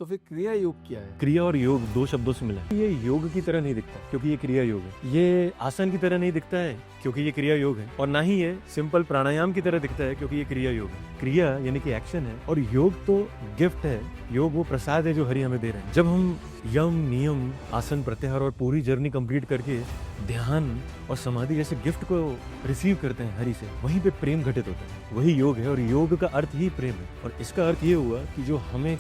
तो फिर क्रिया योग क्या है? क्रिया और योग दो शब्दों से मिला है। ये योग की तरह नहीं दिखता क्योंकि ये क्रिया योग है। ये आसन की तरह नहीं दिखता है क्योंकि ये क्रिया योग है। और ना ही ये सिंपल प्राणायाम की तरह दिखता है क्योंकि ये क्रिया योग है। क्रिया यानी कि एक्शन है और योग तो गिफ्ट है। योग वो प्रसाद है जो हरि हमें दे रहे हैं। जब हम यम नियम आसन प्रत्याहार और पूरी जर्नी कंप्लीट करके ध्यान और समाधि जैसे गिफ्ट को रिसीव करते हैं हरि से, वहीं पे प्रेम घटित होता है। वही योग है और योग का अर्थ ही प्रेम है। और इसका अर्थ ये हुआ कि जो हमें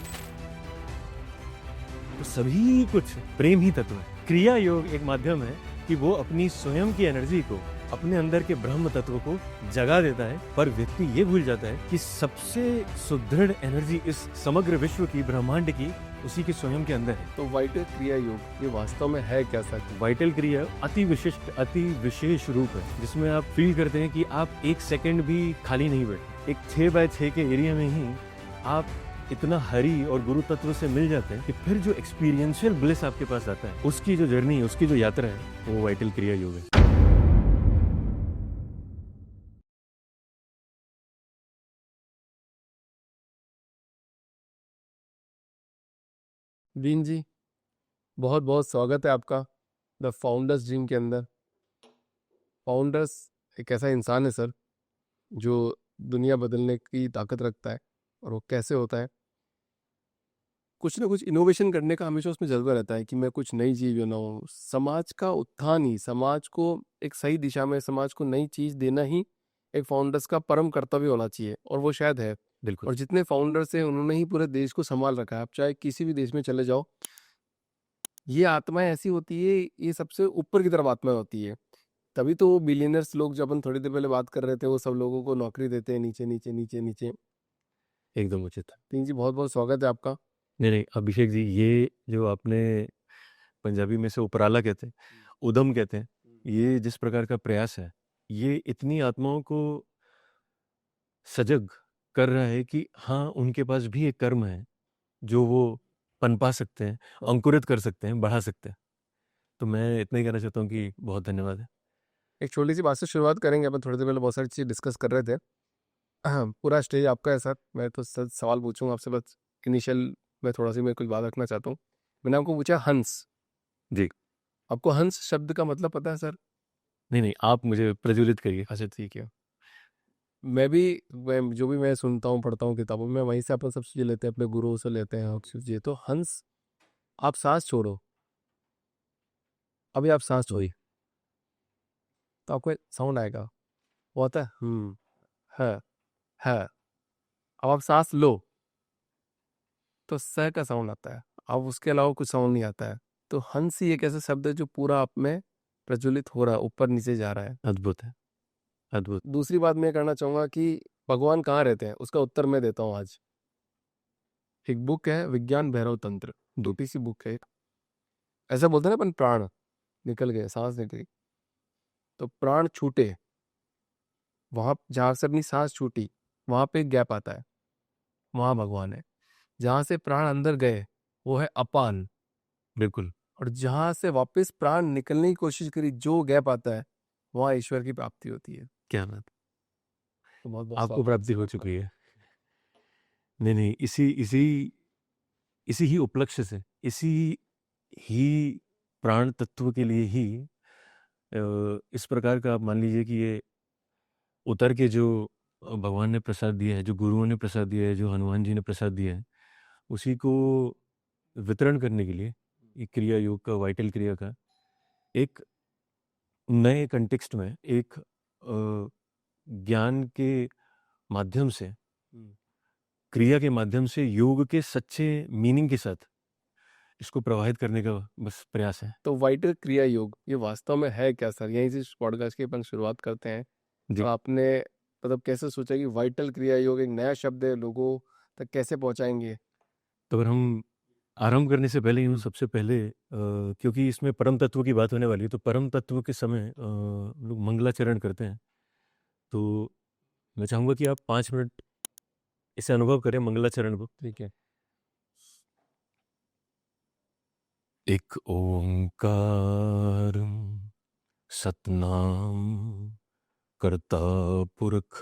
तो सभी कुछ प्रेम ही तत्व है। क्रिया योग एक माध्यम है कि वो अपनी स्वयं की एनर्जी को, अपने अंदर के ब्रह्म तत्व को जगा देता है, पर व्यक्ति ये भूल जाता है कि सबसे सुदृढ़ एनर्जी इस समग्र विश्व की, ब्रह्मांड की, उसी के स्वयं के अंदर है। तो वाइटल क्रिया योग ये वास्तव में है क्या सर? वाइटल क्रिया अति विशिष्ट, अति विशेष रूप है जिसमें आप फील करते हैं कि आप एक सेकंड भी खाली नहीं बैठे। एक 6x6 के एरिया में ही आप इतना हरि और गुरु तत्व से मिल जाते हैं कि फिर जो एक्सपीरियंशियल ब्लिस आपके पास आता है, उसकी जो जर्नी, उसकी जो यात्रा है, वो वाइटल क्रिया योग है। दीन जी, बहुत बहुत स्वागत है आपका द फाउंडर्स ड्रीम के अंदर। फाउंडर्स एक ऐसा इंसान है सर जो दुनिया बदलने की ताकत रखता है। और वो कैसे होता है? कुछ ना कुछ इनोवेशन करने का हमेशा उसमें जज्बा रहता है कि मैं कुछ नई चीज़ बनाऊँ। समाज का उत्थान ही, समाज को एक सही दिशा में, समाज को नई चीज़ देना ही एक फाउंडर्स का परम कर्तव्य होना चाहिए, और वो शायद है। बिल्कुल। और जितने फाउंडर्स हैं उन्होंने ही पूरे देश को संभाल रखा है। आप चाहे किसी भी देश में चले जाओ, ये आत्माएं ऐसी होती है, ये सबसे ऊपर की तरफ आत्माएं होती है। तभी तो वो बिलियनर्स लोग, जब हम थोड़ी देर पहले बात कर रहे थे, वो सब लोगों को नौकरी देते हैं नीचे नीचे नीचे नीचे। एकदम उचित। तीन जी, बहुत बहुत स्वागत है आपका। नहीं नहीं अभिषेक जी, ये जो आपने पंजाबी में से उपराला कहते हैं, उदम कहते हैं, ये जिस प्रकार का प्रयास है, ये इतनी आत्माओं को सजग कर रहा है कि हाँ, उनके पास भी एक कर्म है जो वो पनपा सकते हैं, अंकुरित कर सकते हैं, बढ़ा सकते हैं। तो मैं इतना ही कहना चाहता हूँ कि बहुत धन्यवाद है। एक छोटी सी बात से शुरुआत करेंगे। अपन थोड़ी देर पहले बहुत सारी चीज़ डिस्कस कर रहे थे। पूरा स्टेज आपका है सर। मैं तो सर सवाल पूछूंगा आपसे, बस इनिशियल में थोड़ा सी मैं कुछ बात रखना चाहता हूँ। मैंने आपको पूछा हंस। जी। आपको हंस शब्द का मतलब पता है सर? नहीं नहीं, आप मुझे प्रज्वलित करिए। अच्छा ठीक है। मैं जो भी मैं सुनता हूँ, पढ़ता हूँ किताबों में, वहीं से अपन सब चीज़ें लेते हैं, अपने गुरुओं से लेते हैं और चीज़ें। तो हंस, आप सांस छोड़ो, अभी आप सांस छोड़िए तो आपको साउंड आएगा। वो आता है है है। अब आप सांस लो तो स का साउंड आता है। अब उसके अलावा कुछ साउंड नहीं आता है। तो हंस ही एक ऐसा शब्द है जो पूरा आप में प्रज्वलित हो रहा है, ऊपर नीचे जा रहा है। अद्भुत है, अद्भुत। दूसरी बात मैं करना चाहूंगा कि भगवान कहाँ रहते हैं, उसका उत्तर मैं देता हूँ आज। एक बुक है विज्ञान भैरव तंत्र, छोटी सी बुक है एक। ऐसा बोलते हैं ना अपन, प्राण निकल गए, सांस निकल गई, तो प्राण छूटे, वहां जहां से अपनी सांस छूटी वहां पे एक गैप आता है, वहां भगवान है। जहां से प्राण अंदर गए वो है अपान। बिल्कुल। और जहां से वापस प्राण निकलने की कोशिश करी, जो गैप आता है, वहां ईश्वर की प्राप्ति होती है। क्या बात। तो बहुत बहुत आपको स्वागत प्राप्ति है हो आपका। चुकी है। नहीं नहीं, इसी इसी इसी ही उपलक्ष्य से, इसी ही प्राण तत्व के लिए ही इस प्रकार का आप मान लीजिए कि ये उतर के जो भगवान ने प्रसाद दिया है, जो गुरुओं ने प्रसाद दिया है, जो हनुमान जी ने प्रसाद दिया है, उसी को वितरण करने के लिए ये क्रिया योग का, वाइटल क्रिया का एक नए कंटेक्स्ट में, एक ज्ञान के माध्यम से, क्रिया के माध्यम से, योग के सच्चे मीनिंग के साथ इसको प्रवाहित करने का बस प्रयास है। तो वाइटल क्रिया योग ये वास्तव में है क्या सर? यहीं से पॉडकास्ट की अपन शुरुआत करते हैं। तो जी। आपने मतलब कैसे सोचा कि वाइटल क्रिया योग एक नया शब्द है, लोगों तक कैसे पहुंचाएंगे? तो अगर हम आरंभ करने से पहले यूँ सबसे पहले क्योंकि इसमें परम तत्व की बात होने वाली है, तो परम तत्व के समय लोग मंगलाचरण करते हैं। तो मैं चाहूँगा कि आप 5 मिनट इसे अनुभव करें, मंगलाचरण को। ठीक है। एक ओंकार सतनाम कर्ता पुरख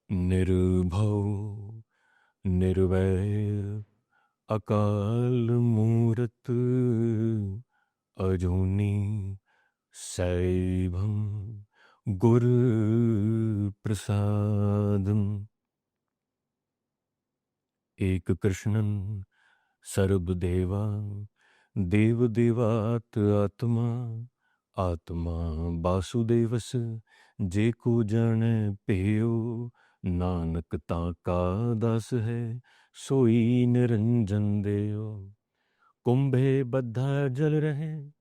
निर्भव निर्वैर अकाल मूरत अजूनी सैभम गुर प्रसादम। एक कृष्णन सर्वदेवा देव देवात आत्मा आत्मा वासुदेवस जेको जन पेयो नानक ताका दास है सोई निरंजन देयो। कुंभे बद्धा जल रहे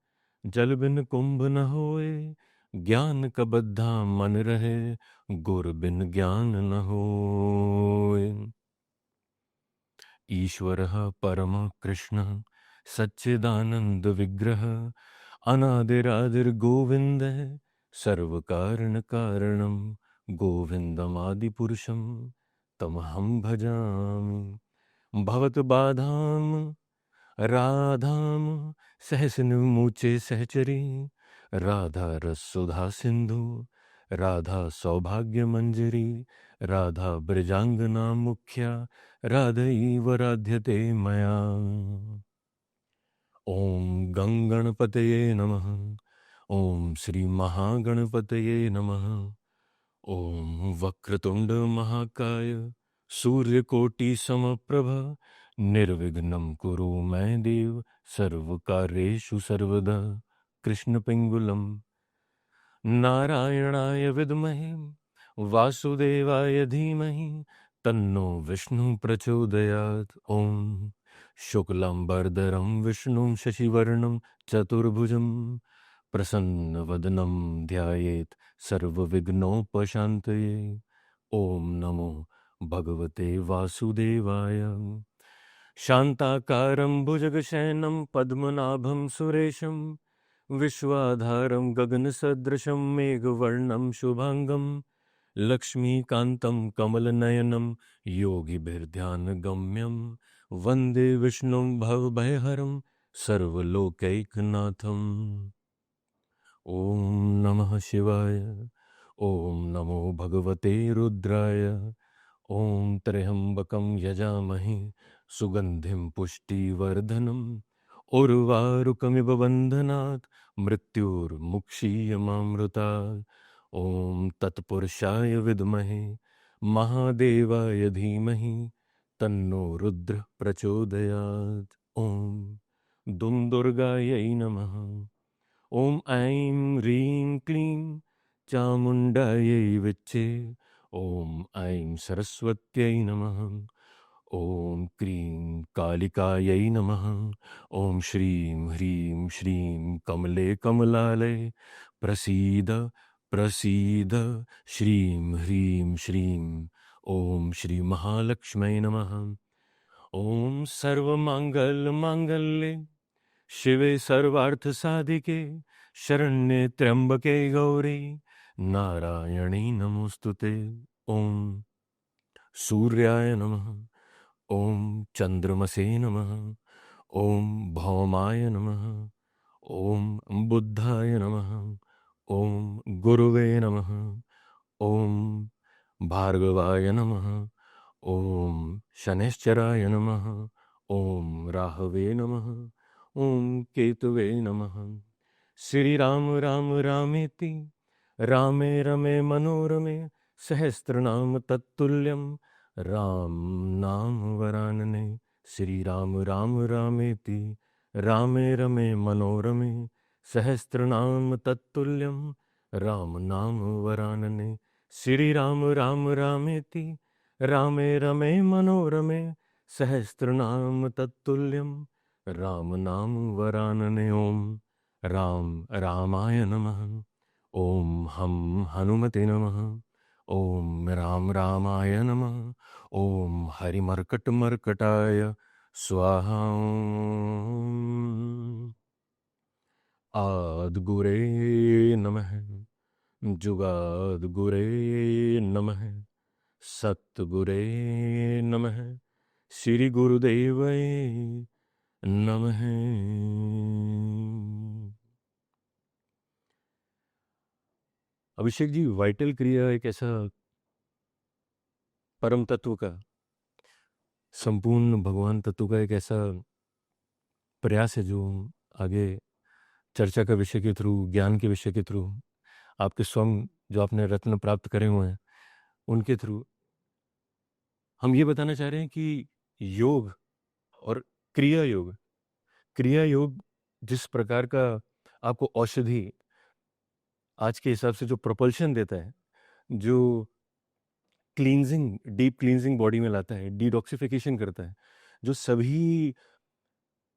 जल बिन कुंभ न होए ज्ञान का बद्धा मन रहे गुर बिन ज्ञान न होए। ईश्वरः परम कृष्ण सच्चिदानंद विग्रह अनादिरादिर गोविंद सर्व कारण कारणम गोविंदमादि पुरुषम तमहं भजामि। भवत बाधाम राधाम सहस्रमुचे सहचरी राधा रसुधा सिंधु राधा सौभाग्य मंजरी राधा ब्रजांगना मुख्या राधैव राध्यते मया। ओम गंगणपतये नमः। ओम श्री महागणपतये नमः। ओम वक्रतुंड महाकाय सूर्यकोटि समप्रभा निर्विघ्नं कुरु मैं देव सर्वकार्येषु सर्वदा। कृष्ण पिंगुलम नारायणाय विद्महे वासुदेवाय धीमहि तन्नो विष्णु प्रचोदयात्। ओम शुक्लांबरधरं विष्णुं शशिवर्णं चतुर्भुजं प्रसन्नवदनं ध्यायेत् सर्वविघ्नोपशान्तये। ओम नमो भगवते वासुदेवाय। शान्ताकारं भुजगशयनं पद्मनाभं सुरेशं विश्वाधारं गगनसदृशं मेघवर्णं शुभांगं लक्ष्मीकान्तं कमलनयनं योगिभिर्ध्यानगम्यं वन्दे विष्णुं भवभयहरं सर्वलोकैकनाथम्। ओम नमः शिवाय। ओम नमो भगवते रुद्राय। ओम त्र्यंबकं यजामहे सुगंधिं पुष्टिवर्धनम् उर्वारुकमिव बन्धनात् मृत्युर्मुक्षीयमामृतात्। ओम तत्पुरुषाय विद्महे महादेवाय धीमहि तन्नो रुद्र प्रचोदयात्। ओम दुम दुर्गायै नमः। ओम ऐं ह्रीं क्लीं चामुण्डायै विच्चे। ओम ऐं सरस्वत्यै नमः। ओम क्रीं कालिकायै नमः। ओम श्रीं ह्रीं श्रीं कमले कमलालये प्रसीद प्रसीद श्रीं ह्रीं श्रीं। ओम श्री महालक्ष्मै नमः। ओम सर्वमंगल मांगल्ये शिवे सर्वार्थ साधिके शरण्ये त्र्यंबके गौरी नारायणी नमोस्तुते। ओम सूर्याय नमः। ओम चंद्रमसे नमः। ओम भौमाय नमः। ओम बुद्धाय नमः। ओम गुरुवे नमः। ओम भार्गवाय नमः। ओम शनैश्चराय नमः। ओम राहवे नमः। ओम केतवे नमः। श्री राम राम रामेति रामे रमे मनोरमे सहस्रनाम तत्तुल्यं राम नाम वरानने। श्री राम राम रामेति रामे रमे मनोरमे सहस्रनाम तत्तुल्यं राम नाम वरानने। श्री राम राम रामेति रामे रमे मनोरमे सहस्रनाम तत्तुल्यं राम नाम वरानने। ओम राम रामाय नमः। ओम हम हनुमते नमः। ओम राम रामाय नमः। ओम हरिमर्कट मर्कटाय स्वाहा। आद्गुरे नमः। जुगाद्गुरे नमः। सत्गुरे नमः। श्री गुरुदेवै नमः। अभिषेक जी, वाइटल क्रिया एक ऐसा परम तत्व का संपूर्ण भगवान तत्व का एक ऐसा प्रयास है जो आगे चर्चा का विषय के थ्रू, ज्ञान के विषय के थ्रू, आपके स्वयं जो आपने रत्न प्राप्त करे हुए हैं उनके थ्रू हम ये बताना चाह रहे हैं कि योग और क्रिया योग जिस प्रकार का आपको औषधि आज के हिसाब से जो प्रोपल्शन देता है, जो क्लींजिंग, डीप क्लींजिंग बॉडी में लाता है, डिटॉक्सिफिकेशन करता है, जो सभी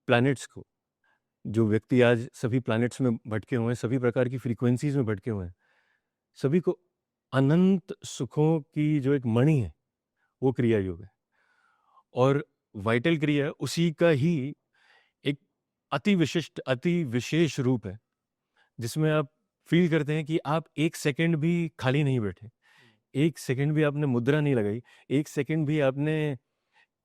प्लैनेट्स को, जो व्यक्ति आज सभी प्लैनेट्स में भटके हुए हैं, सभी प्रकार की फ्रीक्वेंसीज में भटके हुए हैं, सभी को अनंत सुखों की जो एक मणि है वो क्रिया योग है। और वाइटल क्रिया उसी का ही एक अति विशिष्ट, अति विशेष रूप है, जिसमें आप फील करते हैं कि आप एक सेकंड भी खाली नहीं बैठे, एक सेकंड भी आपने मुद्रा नहीं लगाई, एक सेकंड भी आपने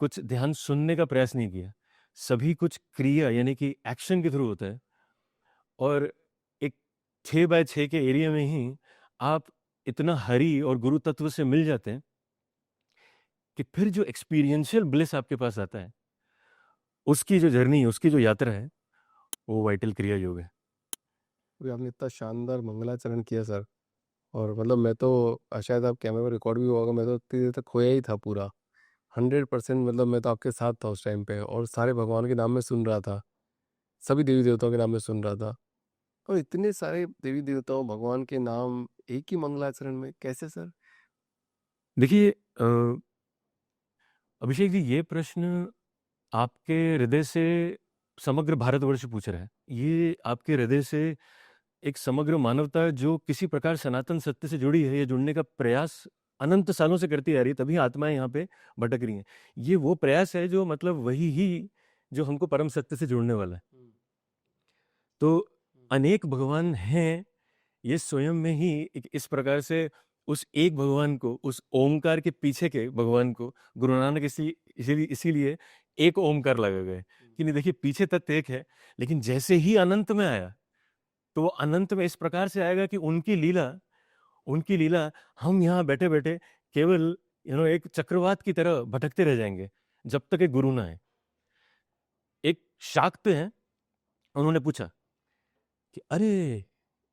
कुछ ध्यान सुनने का प्रयास नहीं किया। सभी कुछ क्रिया यानी कि एक्शन के थ्रू होता है। और एक 6x6 के एरिया में ही आप इतना हरि और गुरु तत्व से मिल जाते हैं कि फिर जो एक्सपीरियंशियल ब्लिस आपके पास आता है, उसकी जो जर्नी, उसकी जो यात्रा है, वो वाइटल क्रिया योग है। अभी आपने इतना शानदार मंगलाचरण किया सर, और मतलब मैं तो शायद आप कैमरे पर रिकॉर्ड भी हुआ होगा, मैं तो इतनी देर तक खोया ही था पूरा 100%। मतलब मैं तो आपके साथ था उस टाइम पे, और सारे भगवान के नाम में सुन रहा था, सभी देवी देवताओं के नाम में सुन रहा था। और इतने सारे देवी देवताओं भगवान के नाम एक ही मंगलाचरण में कैसे सर? देखिए अभिषेक जी, ये प्रश्न आपके हृदय से समग्र भारतवर्ष पूछ रहा है। ये आपके हृदय से एक समग्र मानवता जो किसी प्रकार सनातन सत्य से जुड़ी है, या जुड़ने का प्रयास अनंत सालों से करती आ रही है, तभी आत्माएं यहाँ पे भटक रही हैं। ये वो प्रयास है जो मतलब वही ही जो हमको परम सत्य से जुड़ने वाला है। तो अनेक भगवान हैं, ये स्वयं में ही एक इस प्रकार से उस एक भगवान को, उस ओमकार के पीछे के भगवान को गुरु नानक इसीलिए एक ओमकार लगा गए कि नहीं, देखिए पीछे तत्व एक है, लेकिन जैसे ही अनंत में आया तो वो अनंत में इस प्रकार से आएगा कि उनकी लीला हम यहाँ बैठे बैठे केवल एक चक्रवात की तरह भटकते रह जाएंगे जब तक एक गुरु ना आए। एक शाक्त हैं, उन्होंने पूछा कि अरे,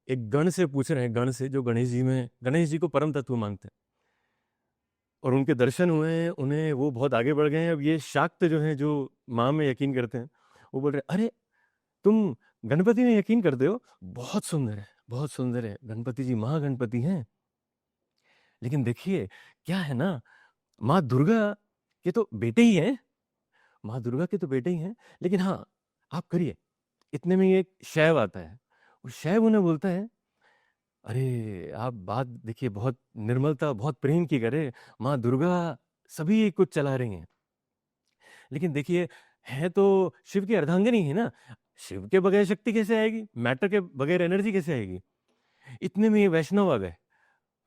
एक गण से पूछ रहे हैं, गण से जो गणेश जी को परम तत्व मानते हैं, और उनके दर्शन हुए हैं उन्हें, वो बहुत आगे बढ़ गए हैं। अब ये शाक्त जो हैं, जो माँ में यकीन करते हैं, वो बोल रहे हैं, अरे तुम गणपति में यकीन करते हो, बहुत सुंदर है, बहुत सुंदर है, गणपति जी महागणपति हैं। लेकिन देखिए क्या है ना, माँ दुर्गा के तो बेटे ही हैं, माँ दुर्गा के तो बेटे ही हैं, लेकिन हाँ आप करिए। इतने में एक शैव आता है, वो शैव उन्हें बोलता है, अरे आप बात देखिए, बहुत निर्मलता, बहुत प्रेम की करे, माँ दुर्गा सभी कुछ चला रही हैं, लेकिन देखिए है तो शिव की अर्धांगिनी है ना, शिव के बगैर शक्ति कैसे आएगी, मैटर के बगैर एनर्जी कैसे आएगी। इतने में ये वैष्णव आ गए।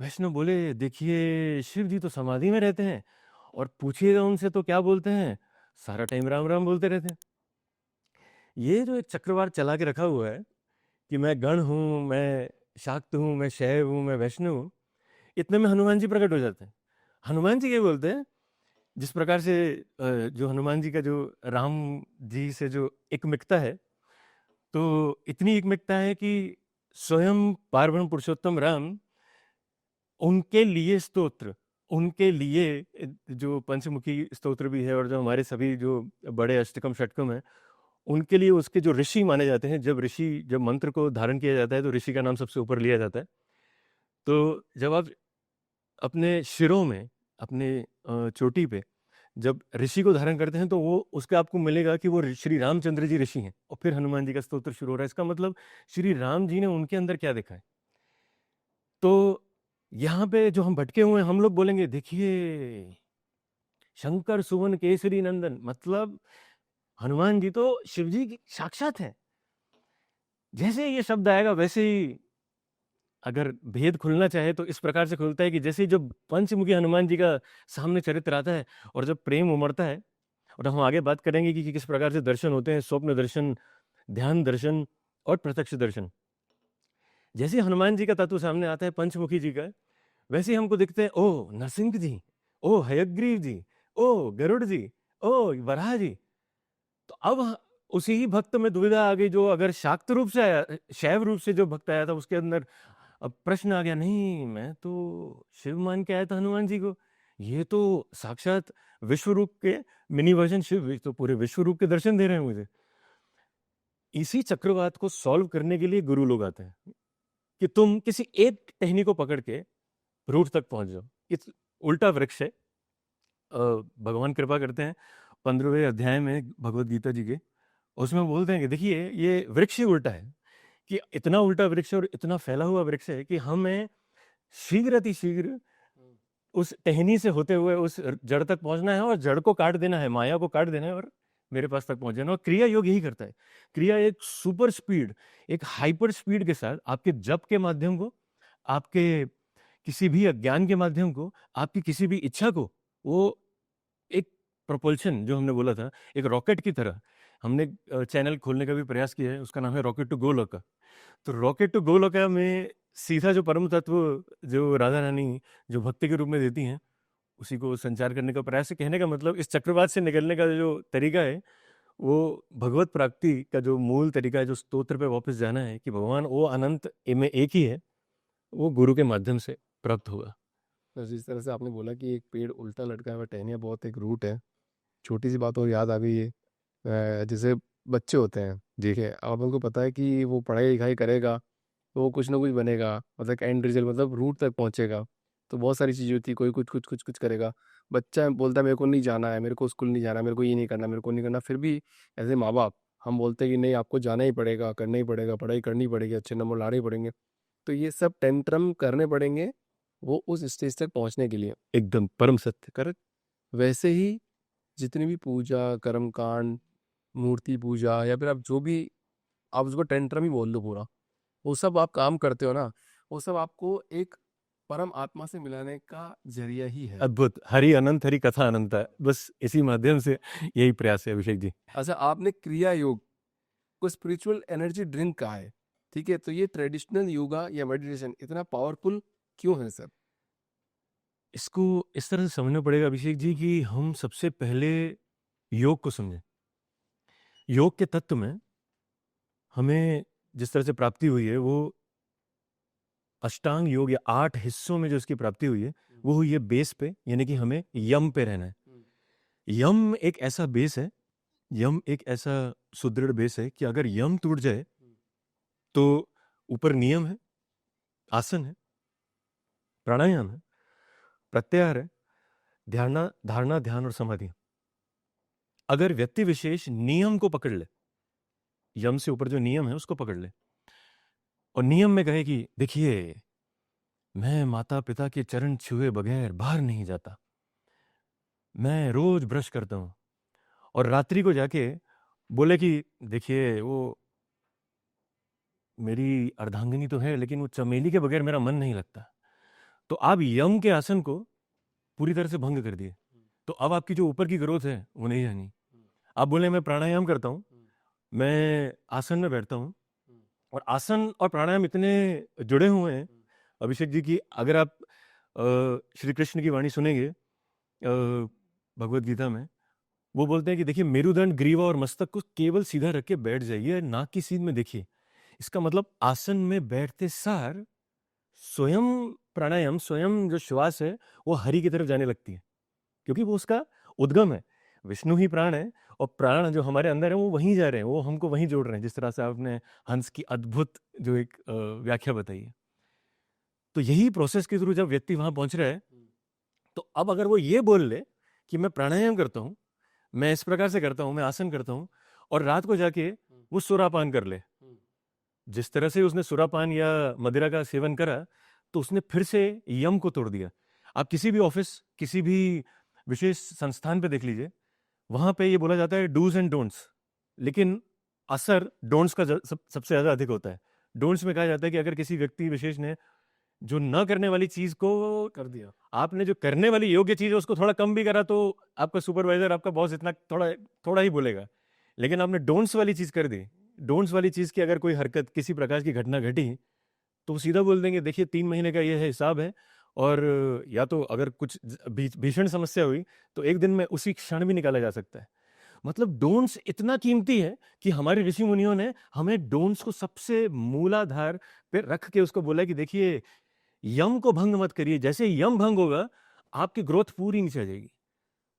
वैष्णव बोले, देखिए शिव जी तो समाधि में रहते हैं, और पूछिएगा उनसे तो क्या बोलते हैं, सारा टाइम राम राम बोलते रहते हैं। ये जो एक चक्रवात चला के रखा हुआ है कि मैं गण हूँ, मैं शाक्त हूँ, मैं शैव हूँ, मैं वैष्णव हूँ, इतने में हनुमान जी प्रकट हो जाते हैं। हनुमान जी ये बोलते हैं, जिस प्रकार से जो हनुमान जी का जो राम जी से जो एकमिकता है, तो इतनी एकमिकता है कि स्वयं पार्वण पुरुषोत्तम राम उनके लिए स्तोत्र, उनके लिए जो पंचमुखी स्तोत्र भी है, और जो हमारे सभी जो बड़े अष्टकम षटकम है, उनके लिए उसके जो ऋषि माने जाते हैं, जब मंत्र को धारण किया जाता है तो ऋषि का नाम सबसे ऊपर लिया जाता है। तो जब आप अपने शिरों में, अपने चोटी पे जब ऋषि को धारण करते हैं, तो वो उसका आपको मिलेगा कि वो श्री रामचंद्र जी ऋषि हैं, और फिर हनुमान जी का स्तोत्र शुरू हो रहा है। इसका मतलब श्री राम जी ने उनके अंदर क्या देखा है। तो यहाँ पे जो हम भटके हुए हैं, हम लोग बोलेंगे, देखिए शंकर सुवन केसरी नंदन, मतलब हनुमान जी तो शिव जी की साक्षात है। जैसे ये शब्द आएगा वैसे ही अगर भेद खुलना चाहे तो इस प्रकार से खुलता है कि जैसे जब पंचमुखी हनुमान जी का सामने चरित्र आता है, और जब प्रेम उमड़ता है, और हम आगे बात करेंगे कि किस प्रकार से दर्शन होते हैं, स्वप्न दर्शन, ध्यान दर्शन और प्रत्यक्ष दर्शन। जैसे हनुमान जी का तत्व सामने आता है, पंचमुखी जी का, वैसे ही हमको दिखते हैं, ओ नरसिंह जी, ओ हयग्रीव जी, ओ गरुड़ जी, ओ वराह जी। तो अब उसी ही भक्त में दुविधा आ गई, जो अगर शाक्त रूप से आया, शैव रूप से जो भक्त आया था, उसके अंदर अब प्रश्न आ गया, नहीं मैं तो शिव मान के आया था हनुमान जी को, ये तो साक्षात विश्व रूप के मिनी वर्जन शिव, ये तो पूरे विश्व रूप के दर्शन दे रहे हैं मुझे। इसी चक्रवात को सॉल्व करने के लिए गुरु लोग आते हैं कि तुम किसी एक टहनी को पकड़ के रूट तक पहुंच जाओ। इस उल्टा वृक्ष है, भगवान कृपा करते हैं 15वें अध्याय में भगवत गीता जी के, उसमें बोलते हैं कि देखिए ये वृक्ष ही उल्टा है, कि इतना उल्टा वृक्ष और इतना फैला हुआ वृक्ष है कि हमें शीघ्र अति शीघ्र उस टहनी से होते हुए उस जड़ तक पहुंचना है, और जड़ को काट देना है, माया को काट देना है, और मेरे पास तक पहुंच जाना। और क्रिया योग यही करता है। क्रिया एक सुपर स्पीड, एक हाइपर स्पीड के साथ आपके जप के माध्यम को, आपके किसी भी अज्ञान के माध्यम को, आपकी किसी भी इच्छा को, वो एक प्रोपल्शन, जो हमने बोला था, एक रॉकेट की तरह हमने चैनल खोलने का भी प्रयास किया है, उसका नाम है रॉकेट टू गोलोका। तो रॉकेट टू गोलोका में सीधा जो परम तत्व जो राधा रानी जो भक्ति के रूप में देती हैं, उसी को संचार करने का प्रयास है। कहने का मतलब इस चक्रवात से निकलने का जो तरीका है, वो भगवत प्राप्ति का जो मूल तरीका है, जो स्तोत्र पे वापस जाना है कि भगवान वो अनंत में एक ही है, वो गुरु के माध्यम से प्राप्त होगा। तो जिस तरह से आपने बोला कि एक पेड़ उल्टा लटका है, वह टहनियाँ बहुत एक रूट है। छोटी सी बात और याद आ गई है, जैसे बच्चे होते हैं, देखिए अब उनको पता है कि वो पढ़ाई लिखाई करेगा तो वो कुछ ना कुछ बनेगा, मतलब एंड रिजल्ट मतलब रूट तक पहुंचेगा। तो बहुत सारी चीज़ें होती है, कोई कुछ कुछ कुछ कुछ करेगा। बच्चा बोलता है मेरे को नहीं जाना है, मेरे को स्कूल नहीं जाना, मेरे को ये नहीं करना, मेरे को नहीं करना, फिर भी एज ए माँ बाप हम बोलते हैं कि नहीं आपको जाना ही पड़ेगा, करना ही पड़ेगा, पढ़ाई करनी पड़ेगी, अच्छे नंबर लाने ही पड़ेंगे। तो ये सब टेंट्रम करने पड़ेंगे वो उस स्टेज तक पहुंचने के लिए। एकदम परम सत्य। करेक्ट। वैसे ही जितनी भी पूजा कर्म कांड, मूर्ति पूजा, या फिर आप जो भी, आप उसको टेंट्रम ही बोल दो पूरा, वो सब आप काम करते हो ना, वो सब आपको एक परम आत्मा से मिलाने का जरिया ही है। अद्भुत। हरि अनंत, हरि कथा अनंत है, बस इसी माध्यम से यही प्रयास है अभिषेक जी। अच्छा, आपने क्रिया योग को स्पिरिचुअल एनर्जी ड्रिंक कहा है, ठीक है, तो ये ट्रेडिशनल योगा या मेडिटेशन इतना पावरफुल क्यों है सर? इसको इस तरह से समझना पड़ेगा अभिषेक जी कि हम सबसे पहले योग को समझें। योग के तत्व में हमें जिस तरह से प्राप्ति हुई है, वो अष्टांग योग या 8 हिस्सों में जो इसकी प्राप्ति हुई है, वो हुई है बेस पे, यानी कि हमें यम पे रहना है। यम एक ऐसा बेस है, यम एक ऐसा सुदृढ़ बेस है कि अगर यम टूट जाए तो ऊपर नियम है, आसन है, प्राणायाम है, प्रत्याहार है, धारणा, ध्यान और समाधि। अगर व्यक्ति विशेष नियम को पकड़ ले, यम से ऊपर जो नियम है उसको पकड़ ले, और नियम में कहे कि देखिए मैं माता पिता के चरण छुए बगैर बाहर नहीं जाता, मैं रोज ब्रश करता हूं, और रात्रि को जाके बोले कि देखिए वो मेरी अर्धांगिनी तो है, लेकिन वो चमेली के बगैर मेरा मन नहीं लगता, तो आप यम के आसन को पूरी तरह से भंग कर दिए। तो अब आपकी जो ऊपर की ग्रोथ है वो नहीं रहनी। आप बोले मैं प्राणायाम करता हूँ, मैं आसन में बैठता हूँ, और आसन और प्राणायाम इतने जुड़े हुए हैं अभिषेक जी की, अगर आप श्री कृष्ण की वाणी सुनेंगे भगवत गीता में, वो बोलते हैं कि देखिए मेरुदंड, ग्रीवा और मस्तक को केवल सीधा रख के बैठ जाइए, नाक की सीध में देखिए। इसका मतलब आसन में बैठते सार स्वयं प्राणायाम, स्वयं जो श्वास है वो हरि की तरफ जाने लगती है, क्योंकि वो उसका उद्गम है। विष्णु ही प्राण है, और प्राण जो हमारे अंदर है वो वहीं जा रहे हैं, वो हमको वहीं जोड़ रहे हैं, जिस तरह से आपने हंस की अद्भुत जो एक व्याख्या बताई है। तो यही प्रोसेस के थ्रू जब व्यक्ति वहां पहुंच रहा है, तो अब अगर वो ये बोल ले कि मैं प्राणायाम करता हूँ, मैं इस प्रकार से करता हूँ, मैं आसन करता हूँ, और रात को जाके वो सुरापान कर ले, जिस तरह से उसने सुरापान या मदिरा का सेवन करा, तो उसने फिर से यम को तोड़ दिया। आप किसी भी ऑफिस, किसी भी विशेष संस्थान पे देख लीजिए, वहां पे ये बोला जाता है डूज एंड डोंट्स, लेकिन असर डोंट्स का सबसे ज्यादा अधिक होता है। डोंट्स में कहा जाता है कि अगर किसी व्यक्ति विशेष ने जो न करने वाली चीज को कर दिया, आपने जो करने वाली योग्य चीज है उसको थोड़ा कम भी करा, तो आपका सुपरवाइजर, आपका बॉस इतना थोड़ा ही बोलेगा। लेकिन आपने डोंट्स वाली चीज कर दी, डोंट्स वाली चीज की अगर कोई हरकत, किसी प्रकार की घटना घटी, तो वो सीधा बोल देंगे देखिए 3 महीने का ये है हिसाब है, और या तो अगर कुछ भीषण समस्या हुई तो एक दिन में उसी क्षण भी निकाला जा सकता है। मतलब डोंट्स इतना कीमती है कि हमारे ऋषि मुनियों ने हमें डोंट्स को सबसे मूलाधार पे रख के उसको बोला कि देखिए, यम को भंग मत करिए। जैसे यम भंग होगा, आपकी ग्रोथ पूरी नीचे आ जाएगी।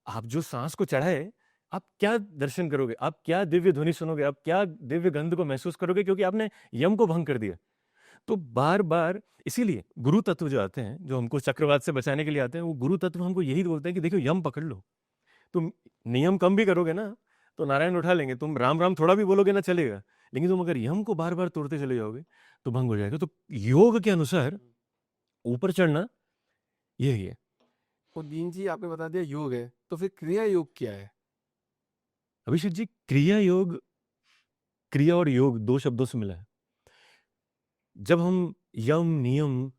आप जो सांस को चढ़ाए, आप क्या दर्शन करोगे, आप क्या दिव्य ध्वनि सुनोगे, आप क्या दिव्य गंध को महसूस करोगे, क्योंकि आपने यम को भंग कर दिया। तो बार बार इसीलिए गुरु तत्व जो आते हैं, जो हमको चक्रवात से बचाने के लिए आते हैं, वो गुरु तत्व हमको यही बोलते हैं कि देखो, यम पकड़ लो। तुम नियम कम भी करोगे ना, तो नारायण उठा लेंगे। तुम राम राम थोड़ा भी बोलोगे ना, चलेगा। लेकिन तुम अगर यम को बार बार तोड़ते चले जाओगे तो भंग हो जाएगा। तो योग के अनुसार ऊपर चढ़ना यही है। उद्दीन जी, आपने बता दिया योग है, तो फिर क्रिया योग क्या है? अभिषेक जी, क्रिया योग, क्रिया और योग दो शब्दों से मिला है। जब हम यम, नियम,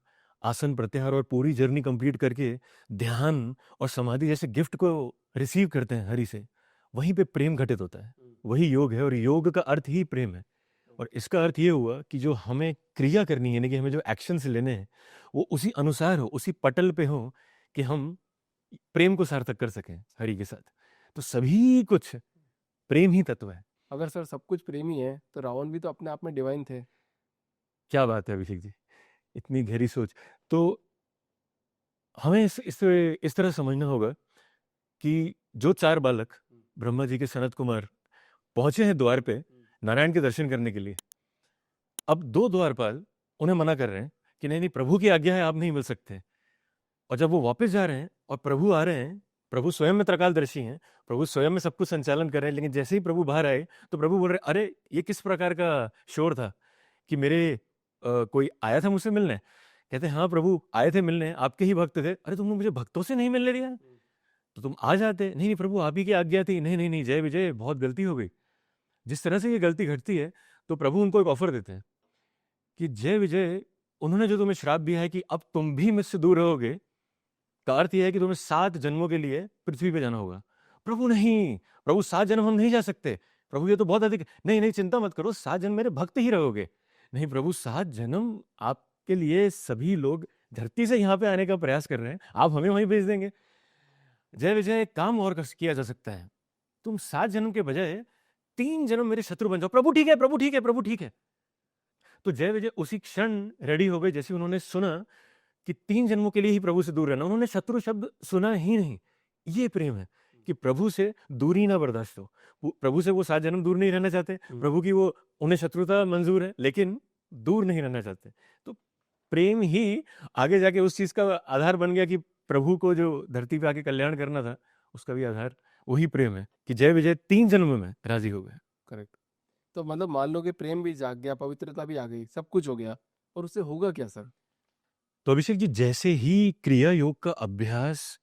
आसन, प्रत्याहार और पूरी जर्नी कंप्लीट करके ध्यान और समाधि जैसे गिफ्ट को रिसीव करते हैं हरि से, वहीं पे प्रेम घटित होता है। वही योग है, और योग का अर्थ ही प्रेम है। और इसका अर्थ ये हुआ कि जो हमें क्रिया करनी है, यानी कि हमें जो एक्शंस लेने हैं, वो उसी अनुसार हो, उसी पटल पे हो कि हम प्रेम को सार्थक कर सकें हरि के साथ। तो सभी कुछ प्रेम ही तत्व है। अगर सर सब कुछ प्रेम ही है, तो रावण भी तो अपने आप में डिवाइन थे। क्या बात है अभिषेक जी, इतनी गहरी सोच। तो हमें इस तरह समझना होगा कि जो चार बालक ब्रह्मा जी के सनत कुमार पहुंचे हैं द्वार पे नारायण के दर्शन करने के लिए, अब दो द्वारपाल उन्हें मना कर रहे हैं कि नहीं नहीं, प्रभु की आज्ञा है, आप नहीं मिल सकते। और जब वो वापस जा रहे हैं और प्रभु आ रहे हैं, प्रभु स्वयं में त्रिकालदर्शी हैं, प्रभु स्वयं में सब कुछ संचालन कर रहे हैं, लेकिन जैसे ही प्रभु बाहर आए तो प्रभु बोल रहे, अरे ये किस प्रकार का शोर था कि मेरे कोई आया था मुझसे मिलने? कहते हैं, हाँ प्रभु आए थे मिलने, आपके ही भक्त थे। अरे तुमने मुझे भक्तों से नहीं मिलने दिया, तो तुम आ जाते। नहीं नहीं प्रभु, आप ही की आज्ञा थी। नहीं नहीं नहीं, जय विजय, बहुत गलती हो गई। जिस तरह से ये गलती घटती है, तो प्रभु उनको एक ऑफर देते हैं कि जय विजय, उन्होंने जो तुम्हें श्राप दिया है कि अब तुम भी मुझसे दूर रहोगे, का अर्थ यह है कि तुम्हें 7 जन्मों के लिए पृथ्वी पे जाना होगा। प्रभु नहीं, प्रभु 7 जन्म हम नहीं जा सकते। प्रभु ये तो बहुत अधिक। नहीं नहीं, चिंता मत करो, 7 जन्म मेरे भक्त ही रहोगे। नहीं प्रभु, 7 जन्म आपके लिए सभी लोग धरती से यहाँ पे आने का प्रयास कर रहे हैं, आप हमें वहीं भेज देंगे। जय विजय, एक काम और किया जा सकता है, तुम 7 जन्म के बजाय 3 जन्म मेरे शत्रु बन जाओ। प्रभु ठीक है, प्रभु ठीक है, प्रभु ठीक है। तो जय विजय उसी क्षण रेडी हो गए, जैसे उन्होंने सुना कि 3 जन्मों के लिए ही प्रभु से दूर रहना। उन्होंने शत्रु शब्द सुना ही नहीं। ये प्रेम है कि प्रभु से दूरी ना बर्दाश्त हो। प्रभु से वो 7 जन्म दूर नहीं रहना चाहते। प्रभु की वो, उन्हें शत्रुता मंजूर है, लेकिन दूर नहीं रहना चाहते। तो प्रेम ही आगे जाके उस चीज का आधार बन गया कि प्रभु को जो धरती पे आके कल्याण करना था, उसका भी आधार वही प्रेम है कि जय विजय 3 जन्म में राजी हो गए। करेक्ट। तो मतलब मान लो कि प्रेम भी जाग गया, पवित्रता भी आ गई, सब कुछ हो गया, और उससे होगा क्या सर? तो अभिषेक जी, जैसे ही क्रिया योग का अभ्यास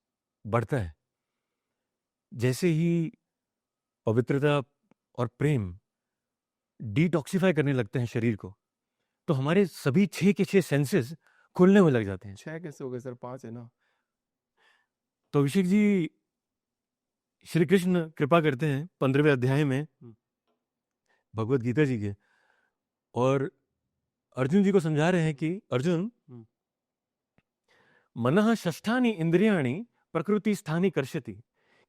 बढ़ता है, जैसे ही पवित्रता और प्रेम डिटॉक्सिफाई करने लगते हैं शरीर को, तो हमारे सभी 6 के 6 सेंसेस खुलने में लग जाते हैं। 6 कैसे हो गए सर? 5 है ना। तो अभिषेक जी, श्री कृष्ण कृपा करते हैं 15वें अध्याय में भगवत गीता जी के, और अर्जुन जी को समझा रहे हैं कि अर्जुन, मनः षष्ठानि इंद्रियाणि प्रकृति स्थानी कर्षति,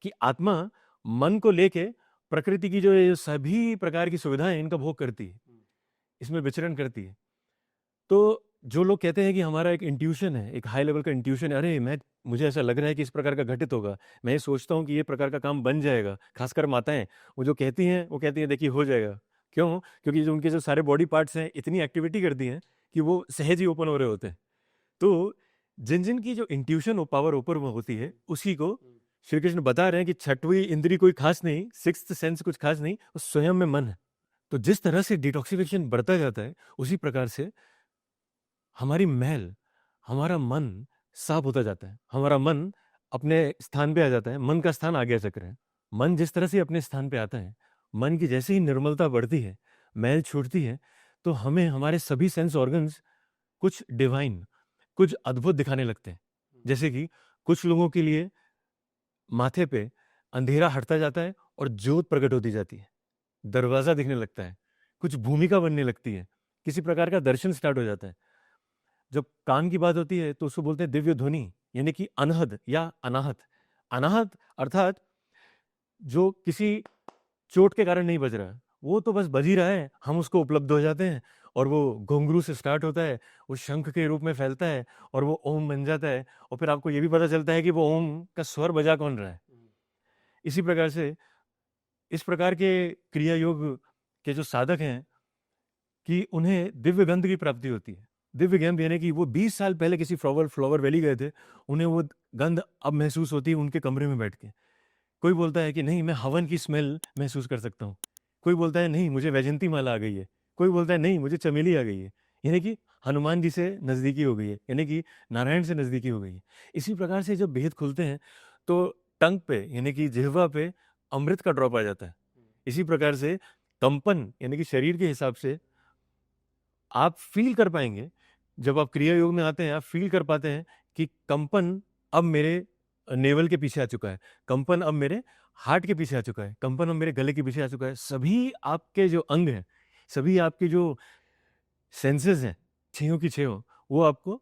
कि आत्मा मन को लेके प्रकृति की जो ये सभी प्रकार की सुविधाएं, इनका भोग करती है, इसमें विचरण करती है। तो जो लोग कहते हैं कि हमारा एक इंट्यूशन है, एक हाई लेवल का इंट्यूशन है, अरे मुझे ऐसा लग रहा है कि इस प्रकार का घटित होगा, मैं ये सोचता हूँ कि ये प्रकार का काम बन जाएगा। खासकर माताएं, वो जो कहती हैं, वो कहती हैं देखिए हो जाएगा। क्यों? क्योंकि जो उनके जो सारे बॉडी पार्ट्स हैं इतनी एक्टिविटी करती हैं कि वो सहज ही ओपन हो रहे होते हैं। तो जिन जिन की जो इंट्यूशन पावर ऊपर में होती है, उसी को श्री कृष्ण बता रहे हैं कि छठवीं इंद्री कोई खास नहीं, सिक्स्थ सेंस कुछ खास नहीं, वो स्वयं में मन है। तो जिस तरह से डिटॉक्सिफिकेशन बढ़ता जाता है, उसी प्रकार से हमारी मैल, हमारा मन साफ होता जाता है, हमारा मन अपने स्थान पे आ जाता है। मन का स्थान आज्ञा चक्र है। मन जिस तरह से अपने स्थान पे आता है, मन की जैसे ही निर्मलता बढ़ती है, मैल छूटती है, तो हमें हमारे सभी सेंस ऑर्गन्स कुछ डिवाइन, कुछ अद्भुत दिखाने लगते हैं। जैसे कि कुछ लोगों के लिए माथे पे अंधेरा हटता जाता है और ज्योत प्रकट होती जाती है, दरवाजा दिखने लगता है, कुछ भूमिका बनने लगती है, किसी प्रकार का दर्शन स्टार्ट हो जाता है। जब कान की बात होती है तो उसको बोलते हैं दिव्य ध्वनि, यानी कि अनहद या अनाहत। अनाहत अर्थात जो किसी चोट के कारण नहीं बज रहा है, वो तो बस बज ही रहा है, हम उसको उपलब्ध हो जाते हैं और वो घुंघरू से स्टार्ट होता है, वो शंख के रूप में फैलता है और वो ओम बन जाता है, और फिर आपको ये भी पता चलता है कि वो ओम का स्वर बजा कौन रहा है। इसी प्रकार से इस प्रकार के क्रिया योग के जो साधक हैं कि उन्हें दिव्य गंध की प्राप्ति होती है। दिव्य गंध यानी कि वो 20 साल पहले किसी फ्लावर वैली गए थे, उन्हें वो गंध अब महसूस होती है उनके कमरे में बैठ के। कोई बोलता है कि नहीं, मैं हवन की स्मेल महसूस कर सकता हूँ। कोई बोलता है नहीं, मुझे वैजंती माला आ गई है। कोई बोलता है नहीं, मुझे चमेली आ गई है, यानी कि हनुमान जी से नज़दीकी हो गई है, यानी कि नारायण से नज़दीकी हो गई है। इसी प्रकार से जब भेद खुलते हैं तो टंग पे यानी कि जिह्वा पे अमृत का ड्रॉप आ जाता है। इसी प्रकार से कंपन यानी कि शरीर के हिसाब से आप फील कर पाएंगे, जब आप क्रिया योग में आते हैं आप फील कर पाते हैं कि कंपन अब मेरे नेवल के पीछे आ चुका है, कंपन अब मेरे हार्ट के पीछे आ चुका है, कंपन अब मेरे गले के पीछे आ चुका है। सभी आपके जो अंग हैं, सभी आपके जो सेंसेस हैं, छयों की छयों, वो आपको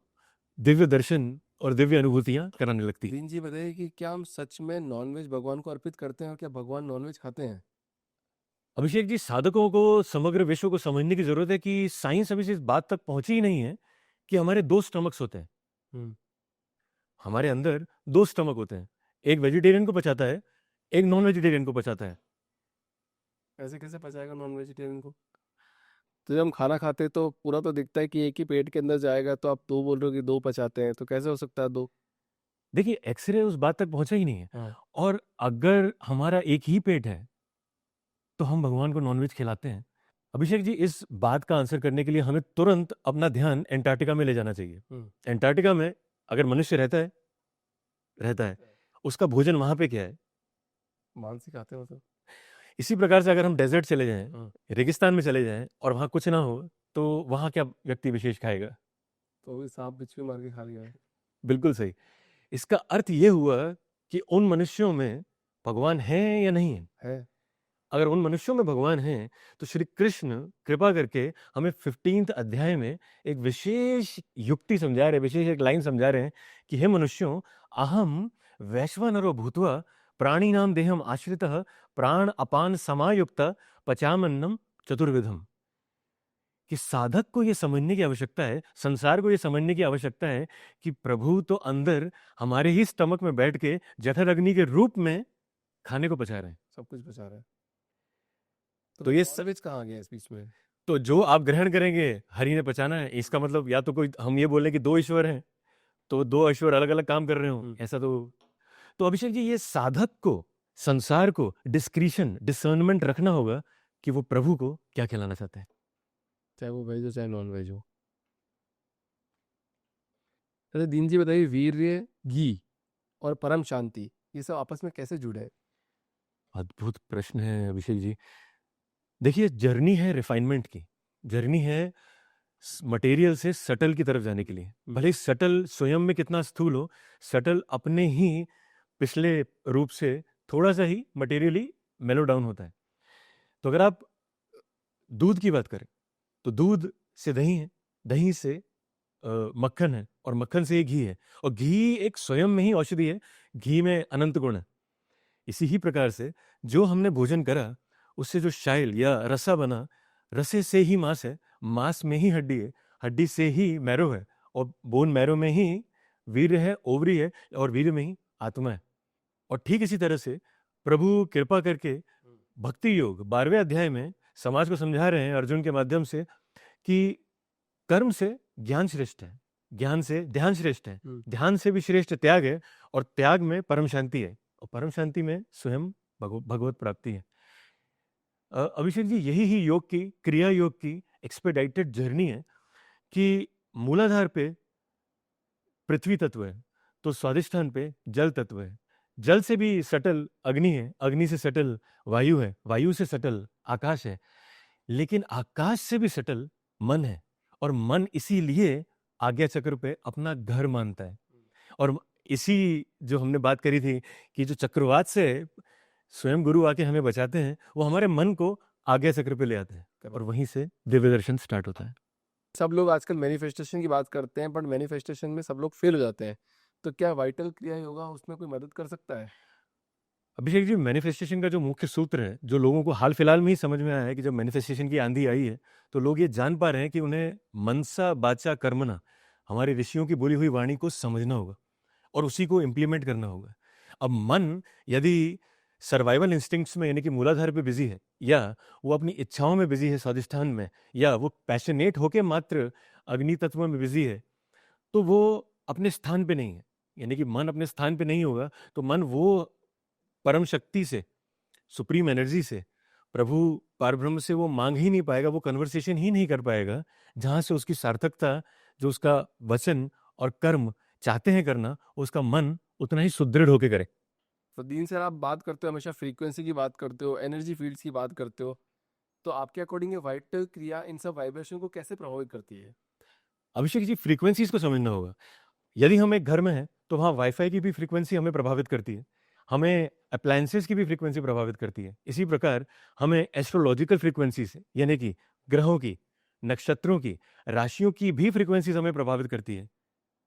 दिव्य दर्शन और दिव्य अनुभूतियां कराने लगती है। दीन जी बताइए कि क्या हम सच में नॉनवेज भगवान को अर्पित करते हैं और क्या भगवान नॉनवेज खाते हैं? अभिषेक जी, साधकों को समग्र विश्व को समझने की जरूरत है कि साइंस अभी से इस बात तक पहुंची ही नहीं है कि हमारे दो स्टमक्स होते हैं। हम्म, हमारे अंदर दो स्टमक होते हैं, एक वेजिटेरियन को पचाता है, एक नॉन वेजिटेरियन को पचाता है। ऐसे कैसे पचाएगा नॉन वेजिटेरियन को? तो जब हम खाना खाते हैं तो पूरा तो दिखता है कि एक ही पेट के अंदर जाएगा, तो आप दो बोल रहे हो कि दो पचाते हैं, तो कैसे हो सकता है दो? देखिए, एक्सरे उस बात तक पहुंचा ही नहीं है। हाँ। और अगर हमारा एक ही पेट है तो हम भगवान को नॉनवेज खिलाते हैं। अभिषेक जी, इस बात का आंसर करने के लिए हमें तुरंत अपना ध्यान एंटार्क्टिका में ले जाना चाहिए। एंटार्क्टिका में अगर मनुष्य रहता है, उसका भोजन वहां पे क्या है? मांस ही खाते हैं मतलब। इसी प्रकार से अगर हम डेजर्ट चले जाएं, हाँ। रेगिस्तान में चले जाएं और वहां कुछ ना हो, तो वहां क्या व्यक्ति विशेष खाएगा? तो भी सांप बिच्छू मार के खा लिया है। बिल्कुल सही। इसका अर्थ ये हुआ कि उन मनुष्यों में भगवान है या नहीं है? है। अगर उन मनुष्यों में भगवान है तो श्री कृष्ण कृपा करके हमें 15th अध्याय में एक विशेष युक्ति समझा रहे हैं, विशेष एक लाइन समझा रहे हैं कि हे मनुष्यों, अहम वैश्वानरो भूत्वा प्राणी नाम देहम आश्रितः प्राण अपान समायुक्त पचामन्नम चतुर्विधम। कि साधक को यह समझने की आवश्यकता है, संसार को यह समझने की आवश्यकता है कि प्रभु तो अंदर हमारे ही स्टमक में बैठ के जठर अग्नि के रूप में खाने को पचा रहे हैं। सब कुछ बचा रहा है। तो ये नॉनवेज कहाँ आ गया इस बीच में? तो जो आप ग्रहण करेंगे हरि ने पचाना है, इसका मतलब या तो कोई हम ये बोलें कि दो ईश्वर हैं, तो दो ईश्वर अलग अलग काम कर रहे हो, ऐसा तो अभिषेक जी, ये साधक को, संसार को डिस्क्रिशन डिसर्नमेंट रखना होगा कि वो प्रभु को क्या खिलाना चाहते हैं। चाहे वो वेज हो चाहे नॉन वेज हो। अरे दीन जी बताइए, वीर्य, घी और परम शांति, ये सब आपस में कैसे जुड़े हैं? अद्भुत प्रश्न है अभिषेक जी। देखिए, जर्नी है रिफाइनमेंट की, जर्नी है मटेरियल से सटल की तरफ जाने के लिए। भले ही सटल स्वयं में कितना स्थूल हो, सटल अपने ही पिछले रूप से थोड़ा सा ही मटेरियली मेलो डाउन होता है। तो अगर आप दूध की बात करें तो दूध से दही है, दही से मक्खन है, और मक्खन से घी है, और घी एक स्वयं में ही औषधि है, घी में अनंत गुण है। इसी ही प्रकार से जो हमने भोजन करा, उससे जो शाइल या रसा बना, रसे से ही मांस है, मांस में ही हड्डी है, हड्डी से ही मैरो है, और बोन मैरो में ही वीर्य है, ओवरी है, और वीर्य में ही आत्मा है। और ठीक इसी तरह से प्रभु कृपा करके भक्ति योग 12वें अध्याय में समाज को समझा रहे हैं अर्जुन के माध्यम से कि कर्म से ज्ञान श्रेष्ठ है, ज्ञान से ध्यान श्रेष्ठ है, ध्यान से भी श्रेष्ठ त्याग है, और त्याग में परम शांति है, और परम शांति में स्वयं भगवत प्राप्ति है। अभिषेक जी, यही ही योग की, क्रिया योग की एक्सपेडाइटेड जर्नी है कि मूलाधार पे पृथ्वी तत्व है, तो स्वादिष्ठान पे जल तत्व है, जल से भी सटल अग्नि है, अग्नि से सटल वायु है, वायु से सटल आकाश है, लेकिन आकाश से भी सटल मन है, और मन इसीलिए आज्ञा चक्र पे अपना घर मानता है। और इसी जो हमने बात करी थी कि जो चक्रवात से स्वयं गुरु आके हमें बचाते हैं, वो हमारे मन को आज्ञा चक्र पे ले आते हैं, और वहीं से दिव्य दर्शन स्टार्ट होता है। सब लोग आजकल मैनिफेस्टेशन की बात करते हैं, बट मैनिफेस्टेशन में सब लोग फेल हो जाते हैं। तो क्या वाइटल क्रिया योगा उसमें कोई मदद कर सकता है? अभिषेक जी, मैनिफेस्टेशन का जो मुख्य सूत्र है, जो लोगों को हाल फिलहाल में ही समझ में आया है कि जब मैनिफेस्टेशन की आंधी आई है, तो लोग ये जान पा रहे हैं कि उन्हें मनसा वाचा कर्मणा, हमारे ऋषियों की बोली हुई वाणी को समझना होगा और उसी को इम्प्लीमेंट करना होगा। अब मन यदि सर्वाइवल इंस्टिंक्ट्स में यानी कि मूलाधार पे बिजी है, या वो अपनी इच्छाओं में बिजी है स्वादिष्ठान में, या वो पैशनेट होके मात्र अग्नि तत्व में बिजी है, तो वो अपने स्थान पे नहीं है। यानी कि मन अपने स्थान पे नहीं होगा, तो मन वो परम शक्ति से, सुप्रीम एनर्जी से, प्रभु पारब्रह्म से वो मांग ही नहीं पाएगा, वो कन्वर्सेशन ही नहीं कर पाएगा, जहां से उसकी सार्थकता, जो उसका वचन और कर्म चाहते हैं करना, उसका मन उतना ही सुदृढ़ होके करे। तो दीन सर, आप बात करते हो, हमेशा फ्रीक्वेंसी की बात करते हो, एनर्जी फील्ड्स की बात करते हो, तो आपके अकॉर्डिंग ये वाइटल क्रिया इन सब वाइब्रेशन को कैसे प्रभावित करती है? अभिषेक जी, फ्रीक्वेंसीज को समझना होगा। यदि हम एक घर में हैं, तो वहाँ वाईफाई की भी फ्रीक्वेंसी हमें प्रभावित करती है, हमें अप्लायंसेस की भी फ्रीक्वेंसी प्रभावित करती है। इसी प्रकार हमें एस्ट्रोलॉजिकल फ्रीक्वेंसी से, यानी कि ग्रहों की, नक्षत्रों की, राशियों की भी फ्रीक्वेंसीज हमें प्रभावित करती है।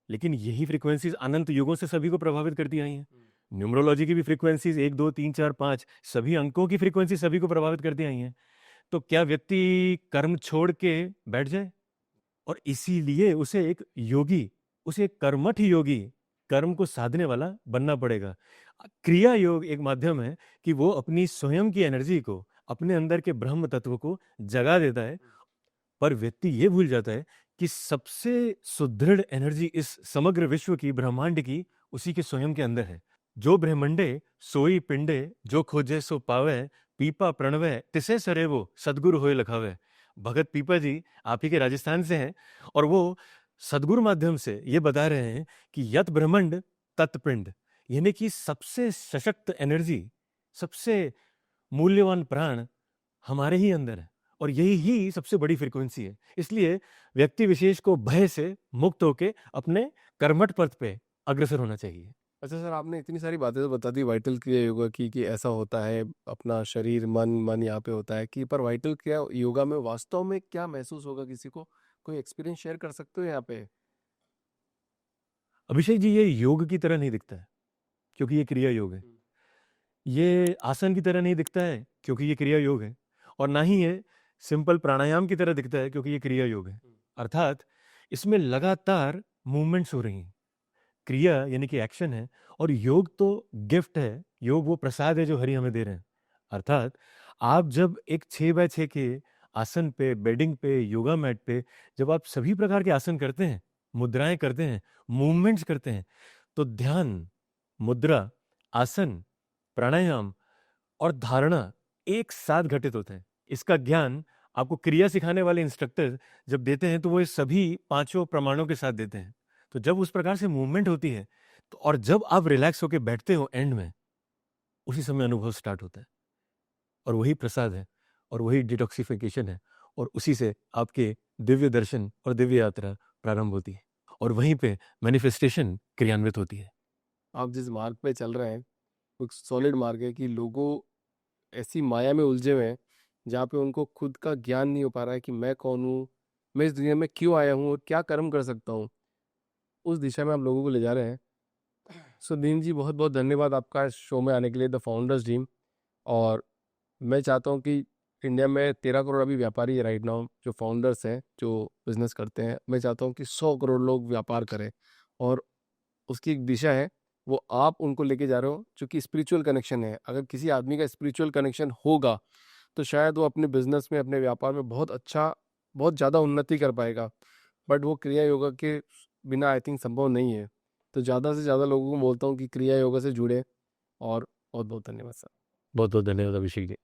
लेकिन यही फ्रीक्वेंसीज अनंत युगों से सभी को प्रभावित करती आई हैं। न्यूमरोलॉजी की भी फ्रीक्वेंसीज 1 2 3 4 5 सभी अंकों की फ्रीक्वेंसी सभी को प्रभावित करती आई हैं। तो क्या व्यक्ति कर्म छोड़ के बैठ जाए? और इसीलिए उसे एक कर्मठ योगी, कर्म को साधने वाला बनना पड़ेगा। क्रिया योग एक माध्यम है कि वो अपनी स्वयं की एनर्जी को, अपने अंदर के ब्रह्म तत्व को जगा देता है। पर व्यक्ति ये भूल जाता है कि सबसे सुदृढ़ एनर्जी इस समग्र विश्व की, ब्रह्मांड की, उसी के स्वयं के अंदर है। जो ब्रह्मंडे सोई पिंडे, जो खोजे सो पावे, पीपा प्रणवय तिसे सरे वो सदगुरु होए लखावे। भगत पीपा जी आप ही के राजस्थान से हैं, और वो सदगुरु माध्यम से ये बता रहे हैं कि यत ब्रह्मंड तत्पिंड, यानी कि सबसे सशक्त एनर्जी, सबसे मूल्यवान प्राण हमारे ही अंदर है, और यही ही सबसे बड़ी फ्रीक्वेंसी है। इसलिए व्यक्ति विशेष को भय से मुक्त होके अपने कर्मठ पथ पे अग्रसर होना चाहिए। अच्छा सर, आपने इतनी सारी बातें तो बता दी वाइटल क्रिया योगा की कि ऐसा होता है, अपना शरीर मन यहाँ पे होता है कि, पर वाइटल क्रिया योगा में वास्तव में क्या महसूस होगा किसी को? कोई एक्सपीरियंस शेयर कर सकते हो यहाँ पे? अभिषेक जी, ये योग की तरह नहीं दिखता है, क्योंकि ये क्रिया योग है। ये आसन की तरह नहीं दिखता है, क्योंकि ये क्रिया योग है। और ना ही ये सिंपल प्राणायाम की तरह दिखता है, क्योंकि ये क्रिया योग है। अर्थात इसमें लगातार मूवमेंट्स हो रही हैं। क्रिया यानी कि एक्शन है, और योग तो गिफ्ट है, योग वो प्रसाद है जो हरि हमें दे रहे हैं। अर्थात आप जब एक 6x6 के आसन पे, बेडिंग पे, योगा मैट पे, जब आप सभी प्रकार के आसन करते हैं, मुद्राएं करते हैं, मूवमेंट्स करते हैं, तो ध्यान, मुद्रा, आसन, प्राणायाम और धारणा एक साथ घटित होते हैं। इसका ज्ञान आपको क्रिया सिखाने वाले इंस्ट्रक्टर जब देते हैं, तो वो ये सभी पांचों प्रमाणों के साथ देते हैं। तो जब उस प्रकार से मूवमेंट होती है, तो और जब आप रिलैक्स होकर बैठते हो एंड में, उसी समय अनुभव स्टार्ट होता है, और वही प्रसाद है, और वही डिटॉक्सिफिकेशन है, और उसी से आपके दिव्य दर्शन और दिव्य यात्रा प्रारंभ होती है, और वहीं पे मैनिफेस्टेशन क्रियान्वित होती है। आप जिस मार्ग पे चल रहे हैं वो एक सॉलिड मार्ग है कि लोगों ऐसी माया में उलझे हुए हैं जहाँ पे उनको खुद का ज्ञान नहीं हो पा रहा है कि मैं कौन हूँ, मैं इस दुनिया में क्यों आया हूँ और क्या कर्म कर सकता हूँ। उस दिशा में आप लोगों को ले जा रहे हैं। सो दीन जी, बहुत बहुत धन्यवाद आपका इस शो में आने के लिए, द फाउंडर्स टीम। और मैं चाहता हूँ कि इंडिया में 13 करोड़ अभी व्यापारी है राइट नाउ, जो फाउंडर्स हैं, जो बिजनेस करते हैं। मैं चाहता हूँ कि 100 करोड़ लोग व्यापार करें, और उसकी एक दिशा है, वो आप उनको लेके जा रहे हो, क्योंकि स्पिरिचुअल कनेक्शन है। अगर किसी आदमी का स्पिरिचुअल कनेक्शन होगा तो शायद वो अपने बिजनेस में, अपने व्यापार में बहुत अच्छा, बहुत ज़्यादा उन्नति कर पाएगा। बट वो क्रिया योगा के बिना आई थिंक संभव नहीं है। तो ज़्यादा से ज़्यादा लोगों को बोलता हूँ कि क्रिया योगा से जुड़े। और बहुत बहुत धन्यवाद सर। बहुत बहुत धन्यवाद अभिषेक जी।